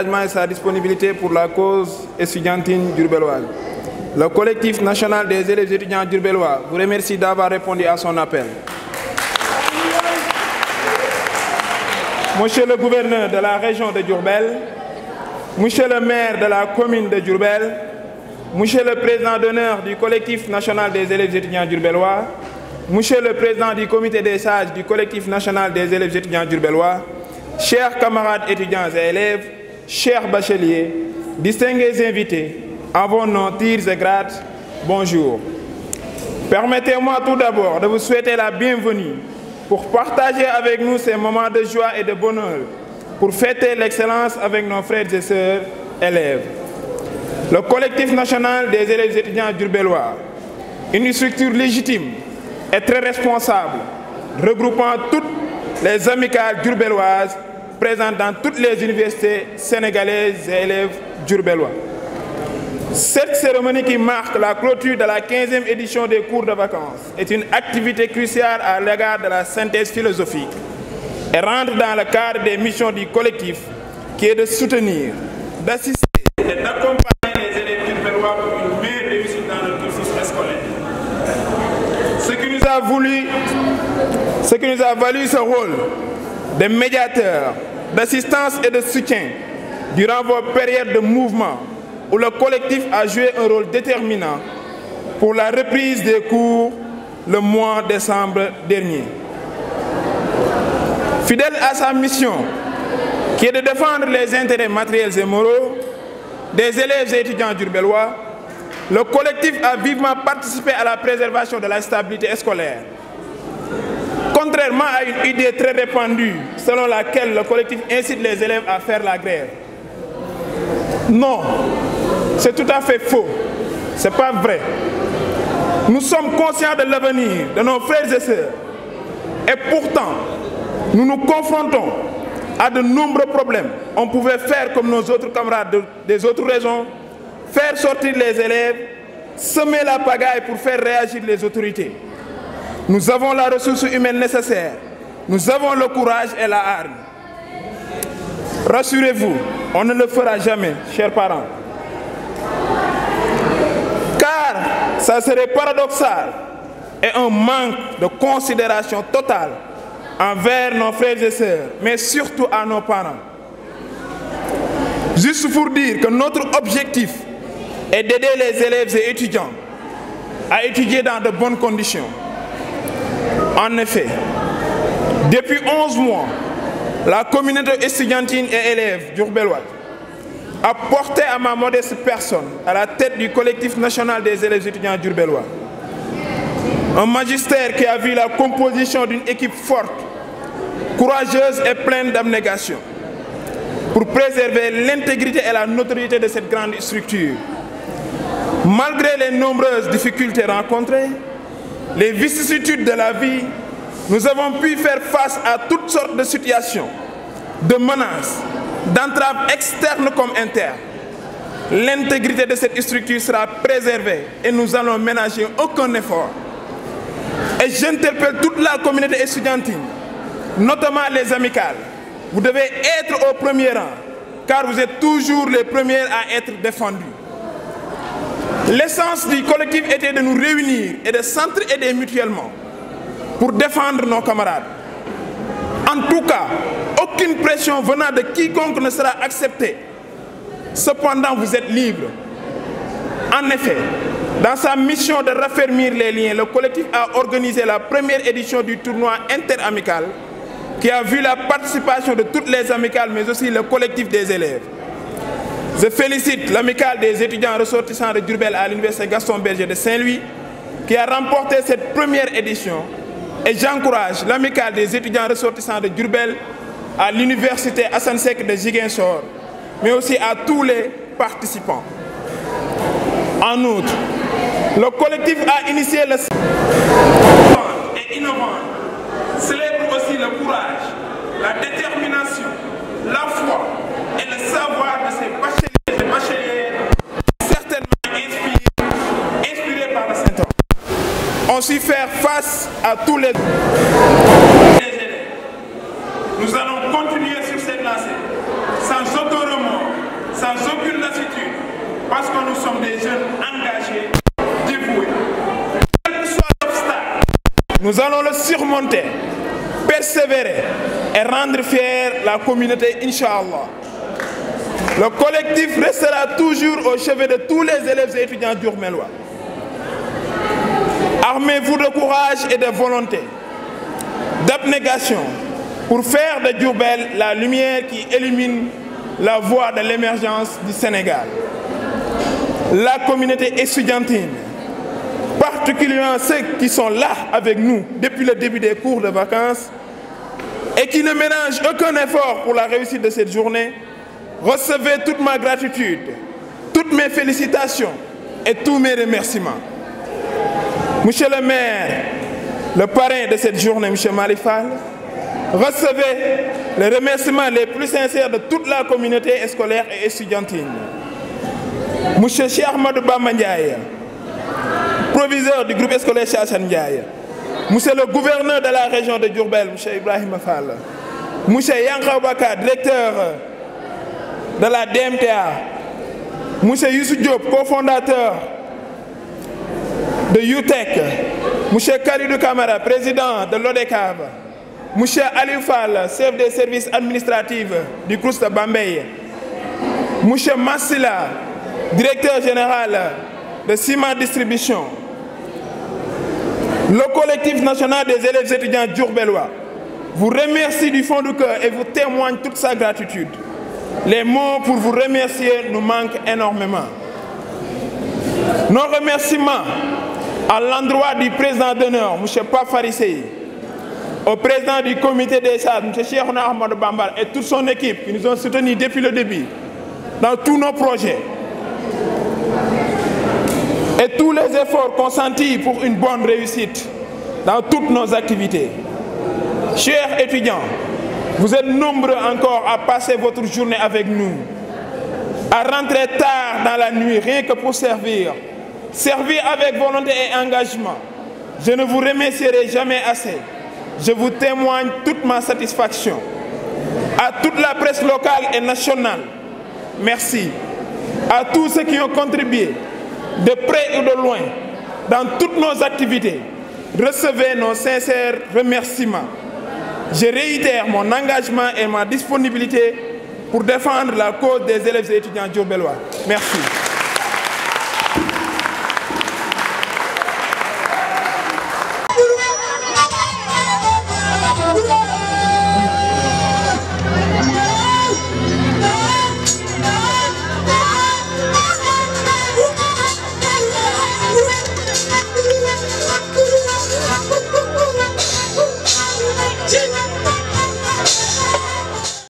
engagement et sa disponibilité pour la cause estudiantine diourbelloise. Le collectif national des élèves étudiants diourbellois vous remercie d'avoir répondu à son appel. Monsieur le gouverneur de la région de Diourbel, Monsieur le maire de la commune de Diourbel, Monsieur le président d'honneur du collectif national des élèves étudiants diourbellois, Monsieur le président du comité des sages du collectif national des élèves étudiants diourbellois, chers camarades étudiants et élèves, chers bacheliers, distingués invités, en vos noms, tirs et grades, bonjour. Permettez-moi tout d'abord de vous souhaiter la bienvenue pour partager avec nous ces moments de joie et de bonheur, pour fêter l'excellence avec nos frères et sœurs élèves. Le collectif national des élèves étudiants diourbellois, une structure légitime et très responsable, regroupant toutes les amicales diourbelloises présentes dans toutes les universités sénégalaises et élèves diourbellois. Cette cérémonie qui marque la clôture de la 15e édition des cours de vacances est une activité cruciale à l'égard de la synthèse philosophique et rentre dans le cadre des missions du collectif qui est de soutenir, d'assister et d'accompagner les élèves diourbellois pour une meilleure réussite dans le cursus scolaire. Ce qui nous a valu ce rôle de médiateur, d'assistance et de soutien durant vos périodes de mouvement où le collectif a joué un rôle déterminant pour la reprise des cours le mois de décembre dernier. Fidèle à sa mission, qui est de défendre les intérêts matériels et moraux des élèves et étudiants diourbellois, le collectif a vivement participé à la préservation de la stabilité scolaire. Contrairement à une idée très répandue selon laquelle le collectif incite les élèves à faire la grève. Non, c'est tout à fait faux. Ce n'est pas vrai. Nous sommes conscients de l'avenir de nos frères et sœurs. Et pourtant, nous nous confrontons à de nombreux problèmes. On pouvait faire comme nos autres camarades des autres régions, faire sortir les élèves, semer la pagaille pour faire réagir les autorités. Nous avons la ressource humaine nécessaire. Nous avons le courage et la hargne. Rassurez-vous, on ne le fera jamais, chers parents. Car ça serait paradoxal et un manque de considération totale envers nos frères et sœurs, mais surtout à nos parents. Juste pour dire que notre objectif est d'aider les élèves et étudiants à étudier dans de bonnes conditions. En effet, depuis 11 mois, la communauté estudiantine et élèves diourbelloise a porté à ma modeste personne à la tête du collectif national des élèves étudiants diourbellois un magistère qui a vu la composition d'une équipe forte, courageuse et pleine d'abnégation pour préserver l'intégrité et la notoriété de cette grande structure. Malgré les nombreuses difficultés rencontrées, les vicissitudes de la vie, nous avons pu faire face à toutes sortes de situations, de menaces, d'entraves externes comme internes. L'intégrité de cette structure sera préservée et nous allons ménager aucun effort. Et j'interpelle toute la communauté estudiantine, notamment les amicales. Vous devez être au premier rang, car vous êtes toujours les premiers à être défendus. L'essence du collectif était de nous réunir et de s'entraider mutuellement pour défendre nos camarades. En tout cas, aucune pression venant de quiconque ne sera acceptée. Cependant, vous êtes libres. En effet, dans sa mission de raffermir les liens, le collectif a organisé la première édition du tournoi interamical qui a vu la participation de toutes les amicales, mais aussi le collectif des élèves. Je félicite l'amicale des étudiants ressortissants de Diourbel à l'université Gaston Berger de Saint-Louis qui a remporté cette première édition et j'encourage l'amicale des étudiants ressortissants de Diourbel à l'université Assane Seck de Ziguinchor, mais aussi à tous les participants. En outre, le collectif a initié le et innovant, célèbre aussi le courage, la détermination, la foi et le savoir de ces bacheliers et bachelières certainement inspirés par le Saint-Homme. On sut faire face à tous les élèves. Nous allons continuer sur cette lancée, sans aucun remords, sans aucune lassitude, parce que nous sommes des jeunes engagés, dévoués. Quel que soit l'obstacle, nous allons le surmonter, persévérer et rendre fière la communauté, Inch'Allah. Le collectif restera toujours au chevet de tous les élèves et étudiants diourbellois. Armez-vous de courage et de volonté, d'abnégation, pour faire de Diourbel la lumière qui illumine la voie de l'émergence du Sénégal. La communauté estudiantine, particulièrement ceux qui sont là avec nous depuis le début des cours de vacances et qui ne ménagent aucun effort pour la réussite de cette journée, recevez toute ma gratitude, toutes mes félicitations et tous mes remerciements. Monsieur le maire, le parrain de cette journée, M. Malifal, recevez les remerciements les plus sincères de toute la communauté scolaire et estudiantine. M. Cheikh Ahmadou Bamba Ndiaye, proviseur du groupe scolaire Cheikh Assane Ndiaye, M. le gouverneur de la région de Diourbel, M. Ibrahim Fall, M. Yankha Baka, directeur de la DMTA, M. Youssou Diop, cofondateur de UTEC, M. Khalidou Kamara, président de l'ODECAV, M. Aliou Fall, chef des services administratifs du CROUS de Bambey, M. Massila, directeur général de Cima Distribution, le collectif national des élèves étudiants diourbellois vous remercie du fond du cœur et vous témoigne toute sa gratitude. Les mots pour vous remercier nous manquent énormément. Nos remerciements à l'endroit du président d'honneur, M. Pape Farissei, au président du comité des sages, M. Cheikh Ahmadou Bamba et toute son équipe qui nous ont soutenus depuis le début dans tous nos projets et tous les efforts consentis pour une bonne réussite dans toutes nos activités. Chers étudiants, vous êtes nombreux encore à passer votre journée avec nous, à rentrer tard dans la nuit, rien que pour servir. Servir avec volonté et engagement. Je ne vous remercierai jamais assez. Je vous témoigne toute ma satisfaction. À toute la presse locale et nationale, merci. À tous ceux qui ont contribué, de près ou de loin, dans toutes nos activités, recevez nos sincères remerciements. Je réitère mon engagement et ma disponibilité pour défendre la cause des élèves et étudiants diourbellois. Merci.